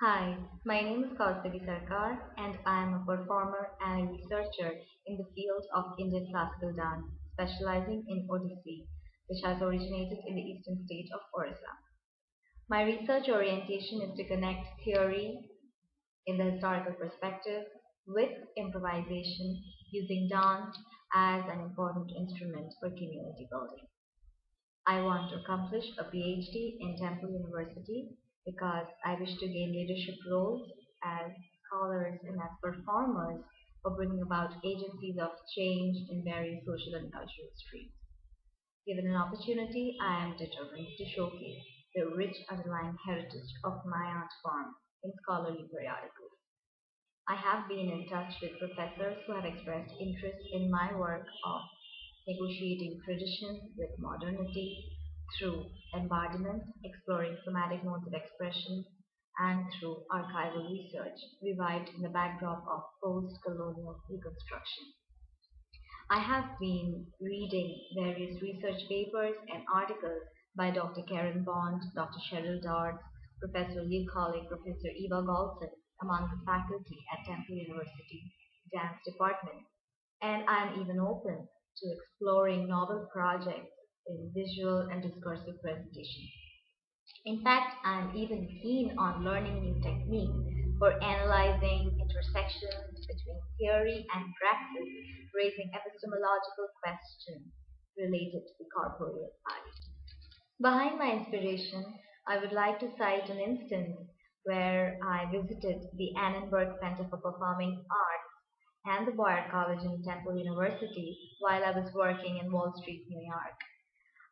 Hi, my name is Kaustavi Sarkar and I am a performer and a researcher in the field of Indian classical dance, specializing in Odissi, which has originated in the eastern state of Orissa. My research orientation is to connect theory in the historical perspective with improvisation using dance as an important instrument for community building. I want to accomplish a PhD in Temple University because I wish to gain leadership roles as scholars and as performers for bringing about agencies of change in various social and cultural streams. Given an opportunity, I am determined to showcase the rich underlying heritage of my art form in scholarly periodicals. I have been in touch with professors who have expressed interest in my work of negotiating tradition with modernity through embodiment, exploring somatic modes of expression, and through archival research revived in the backdrop of post-colonial reconstruction. I have been reading various research papers and articles by Dr. Karen Bond, Dr. Cheryl Dodds, Professor Liv Collick, Professor Eva Galton, among the faculty at Temple University Dance Department, and I am even open to exploring novel projects in visual and discursive presentation. In fact, I am even keen on learning new techniques for analyzing intersections between theory and praxis, raising epistemological questions related to the corporeal eye. Behind my inspiration, I would like to cite an instance where I visited the Annenberg Center for Performing Arts and the Boyer College in Temple University while I was working in Wall Street, New York.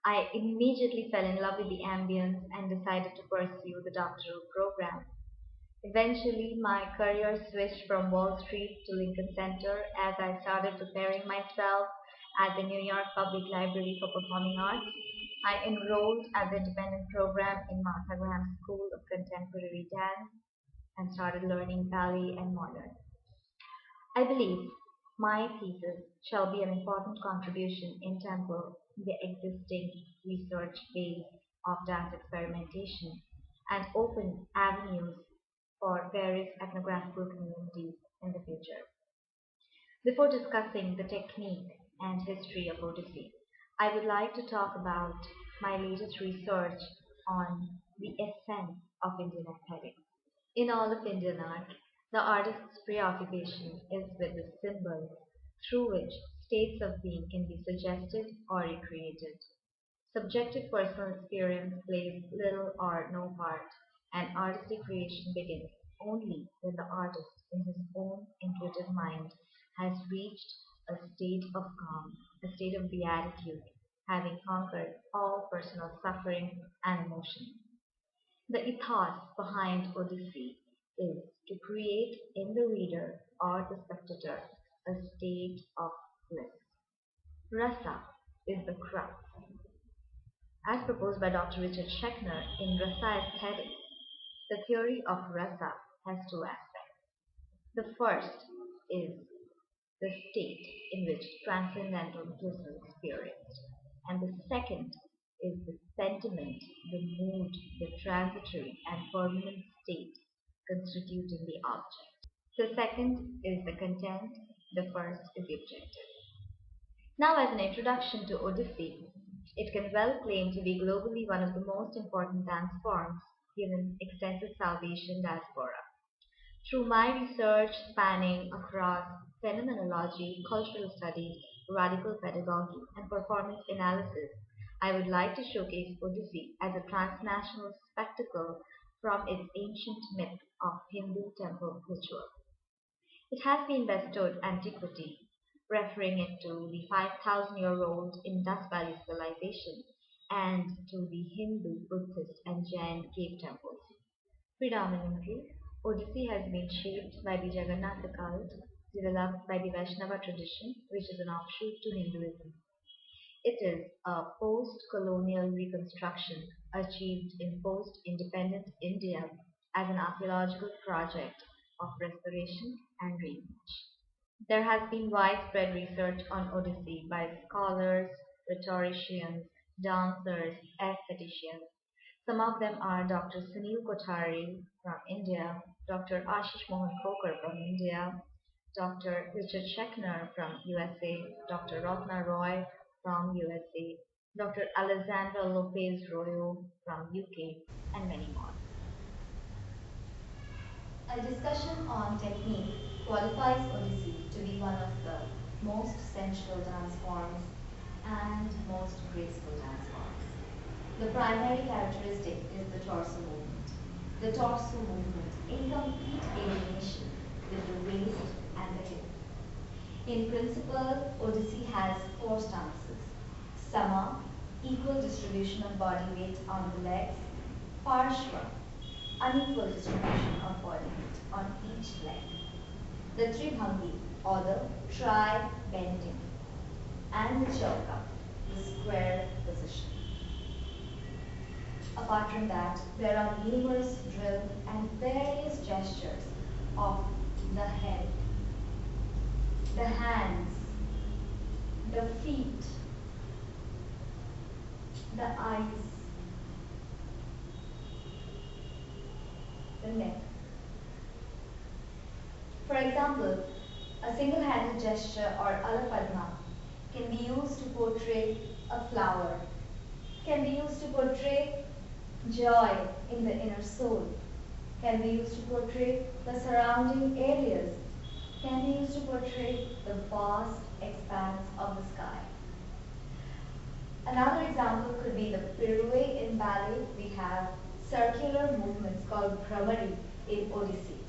I immediately fell in love with the ambience and decided to pursue the doctoral program. Eventually, my career switched from Wall Street to Lincoln Center as I started preparing myself at the New York Public Library for Performing Arts. I enrolled at the dependent program in Martha Graham School of Contemporary Dance and started learning ballet and modern. I believe my thesis shall be an important contribution in Temple in the existing research base of dance experimentation and open avenues for various ethnographical communities in the future. Before discussing the technique and history of Odissi, I would like to talk about my latest research on the essence of Indian aesthetics. In all of Indian art, the artist's preoccupation is with the symbols through which states of being can be suggested or recreated. Subjective personal experience plays little or no part, and artistic creation begins only when the artist, in his own intuitive mind, has reached a state of calm, a state of beatitude, having conquered all personal suffering and emotion. The ethos behind Odyssey is to create in the reader or the spectator a state of bliss. Rasa is the crux. As proposed by Dr. Richard Schechner in Rasa Aesthetics, the theory of rasa has two aspects. The first is the state in which transcendental bliss is experienced, and the second is the sentiment, the mood, the transitory and permanent state constituting the object. The second is the content, the first is the objective. Now, as an introduction to Odissi, it can well claim to be globally one of the most important dance forms given extensive South Asian diaspora. Through my research spanning across phenomenology, cultural studies, radical pedagogy, and performance analysis, I would like to showcase Odissi as a transnational spectacle from its ancient myth of Hindu temple ritual. It has been bestowed antiquity, referring it to the 5,000-year-old Indus Valley civilization and to the Hindu, Buddhist, and Jain cave temples. Predominantly, Odissi has been shaped by the Jagannatha cult, developed by the Vaishnava tradition, which is an offshoot to Hinduism. It is a post-colonial reconstruction achieved in post-independent India as an archaeological project of restoration and reimage. There has been widespread research on Odissi by scholars, rhetoricians, dancers, aestheticians, Some of them are Dr. Sunil Kothari from India, Dr. Ashish Mohan Khokar from India, Dr. Richard Schechner from USA, Dr. Ratna Roy from USA, Dr. Alexandra Lopez Royo from UK, and many more. A discussion on technique qualifies Odissi to be one of the most sensual dance forms and most graceful dance forms. The primary characteristic is the torso movement. The torso movement in complete alienation with the waist and the hip. In principle, Odissi has four stances. Sama, equal distribution of body weight on the legs. Parshva, unequal distribution of body weight on each leg. The Tribhangi, or the tri-bending. And the Chauka, the square position. Apart from that, there are numerous drill and various gestures of the head, the hands, the feet, the eyes, the neck. For example, a single-handed gesture or alapadma can be used to portray a flower, can be used to portray joy in the inner soul, can be used to portray the surrounding areas, can be used to portray the vast expanse of the sky. Another example could be the pirouette in ballet. We have circular movements called Bhramari in Odissi,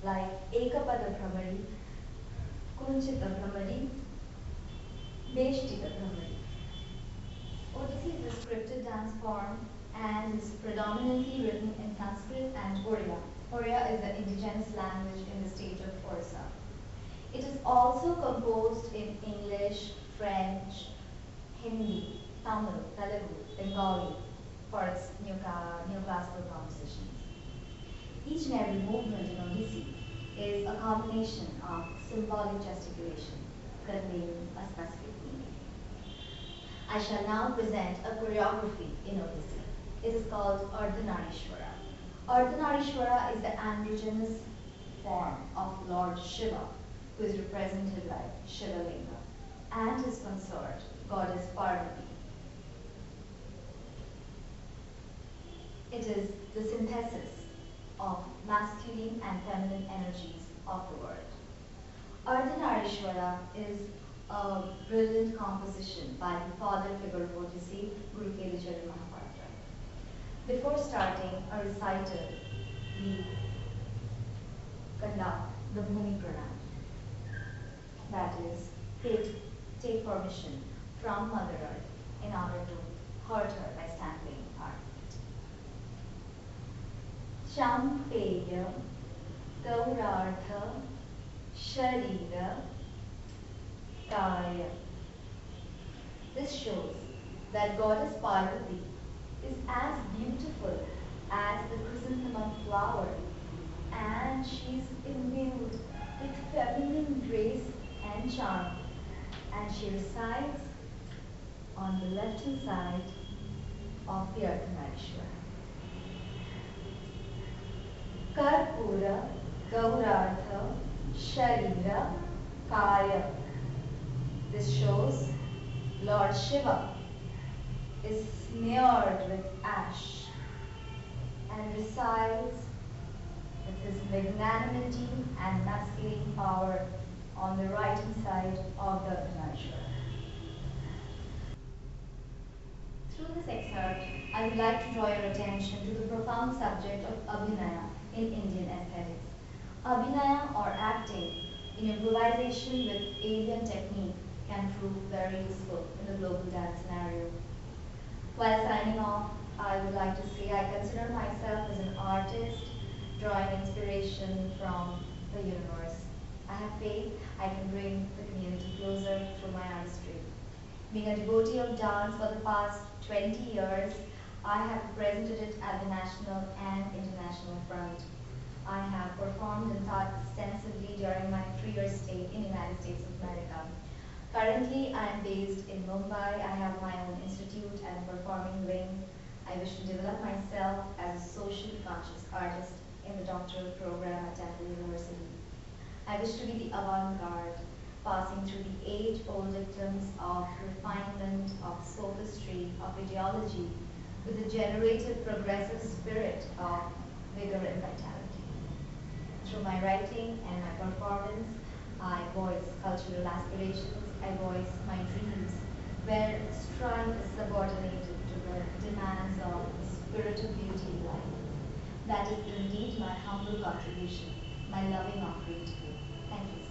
like Ekapada Bhramari, Kunchita Bhramari, Beshtika Bhramari. Odissi is a scripted dance form and is predominantly written in Sanskrit and Oriya. Oriya is the indigenous language in the state of Orissa. It is also composed in English, French, Hindi, Tamil, Telugu, Bengali for its neoclassical compositions. Each and every movement in Odissi is a combination of symbolic gesticulation conveying a specific meaning. I shall now present a choreography in Odissi. It is called Ardhanarishwara. Ardhanarishwara is the androgynous form of Lord Shiva, who is represented by Shivalinga, and his consort, goddess Parvati. It is the synthesis of masculine and feminine energies of the world. Ardhanarishwara is a brilliant composition by the father figure of Odissi, Guru Kelucharan Mohapatra. Before starting a recital, we conduct the Bhumi Pranam. That is, take permission from Mother Earth in order to hurt her by stamping our feet. Champeya Gaurartha Sharira Kaya. This shows that goddess Parvati is as beautiful as the chrysanthemum flower, and she's imbued with feminine grace and charm, and she resides on the left-hand side of the Ardhanarishwara. Karpura Gaurartha Sharira Kaya. This shows Lord Shiva is smeared with ash and resides with his magnanimity and masculine power on the right-hand side of the Ardhanarishwara. Through this excerpt, I would like to draw your attention to the profound subject of Abhinaya in Indian aesthetics. Abhinaya, or acting in improvisation with alien technique, can prove very useful in the global dance scenario. While signing off, I would like to say I consider myself as an artist drawing inspiration from the universe. I have faith I can bring the community closer through my artistry. Being a devotee of dance for the past 20 years, I have represented it at the national and international front. I have performed and taught extensively during my 3-year stay in the United States of America. Currently, I am based in Mumbai. I have my own institute and a performing wing. I wish to develop myself as a socially conscious artist in the doctoral program at Temple University. I wish to be the avant-garde, passing through the age-old dictums of refinement, of sophistry, of ideology, with a generative, progressive spirit of vigor and vitality. Through my writing and my performance, I voice cultural aspirations, I voice my dreams, where stride is subordinated to the demands of the spirit of beauty in life. That is indeed my humble contribution, my loving offering to you. Thank you.